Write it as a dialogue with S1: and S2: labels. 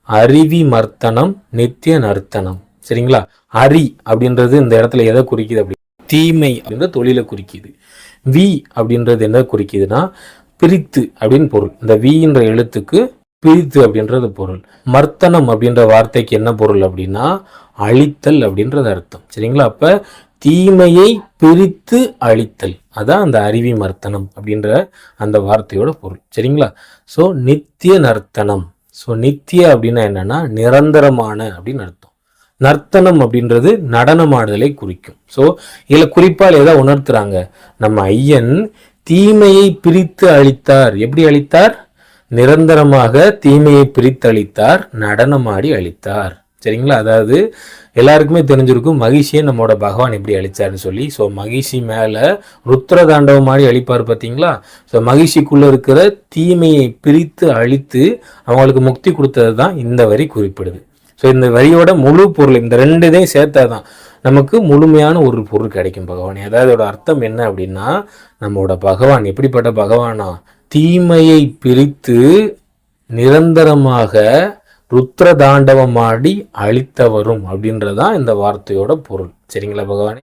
S1: அரிவி மர்த்தனம் நித்திய நர்த்தனம். சரிங்களா? அரி அப்படின்றது இந்த இடத்துல எதை குறிக்குது அப்படி, தீமை அப்படின்ற தொழிலை குறிக்குது. வி அப்படின்றது என்ன குறிக்குதுன்னா பிரித்து அப்படின்னு பொருள். இந்த வின்ற எழுத்துக்கு பிரித்து அப்படின்றது பொருள். மர்த்தனம் அப்படின்ற வார்த்தைக்கு என்ன பொருள் அப்படின்னா அழித்தல் அப்படின்றது அர்த்தம். சரிங்களா? அப்ப தீமையை பிரித்து அழித்தல், அதான் அந்த அரிவி மர்த்தனம் அப்படின்ற அந்த வார்த்தையோட பொருள். சரிங்களா? ஸோ நித்திய நர்த்தனம். ஸோ நித்திய அப்படின்னா என்னன்னா நிரந்தரமான அப்படின்னு அர்த்தம். நர்த்தனம் அப்படின்றது நடனமாடுதலை குறிக்கும். ஸோ இதில் குறிப்பால் எதை உணர்த்துறாங்க, நம்ம ஐயன் தீமையை பிரித்து அழித்தார். எப்படி அழித்தார்? நிரந்தரமாக தீமையை பிரித்து அழித்தார், நடனமாடி அழித்தார். சரிங்களா? அதாவது எல்லாருக்குமே தெரிஞ்சிருக்கும் மகிஷியை நம்மளோட பகவான் எப்படி அழிச்சாருன்னு சொல்லி. ஸோ மகிஷி மேலே ருத்ர தாண்டவம் மாதிரி அழிப்பார் பார்த்தீங்களா? ஸோ மகிஷிக்குள்ளே இருக்கிற தீமையை பிரித்து அழித்து அவங்களுக்கு முக்தி கொடுத்தது தான் இந்த வரி குறிப்பிடுது. ஸோ இந்த வரியோட முழு பொருள் இந்த ரெண்டு இதையும் சேர்த்தா தான் நமக்கு முழுமையான ஒரு பொருள் கிடைக்கும் பகவான். அதாவது அதோட அர்த்தம் என்ன அப்படின்னா, நம்மளோட பகவான் எப்படிப்பட்ட பகவானா, தீமையை பிரித்து நிரந்தரமாக ருத்ர தாண்டவமாடி அழித்தவரும் அப்படின்றதான் இந்த வார்த்தையோட பொருள். சரிங்களா பகவானே?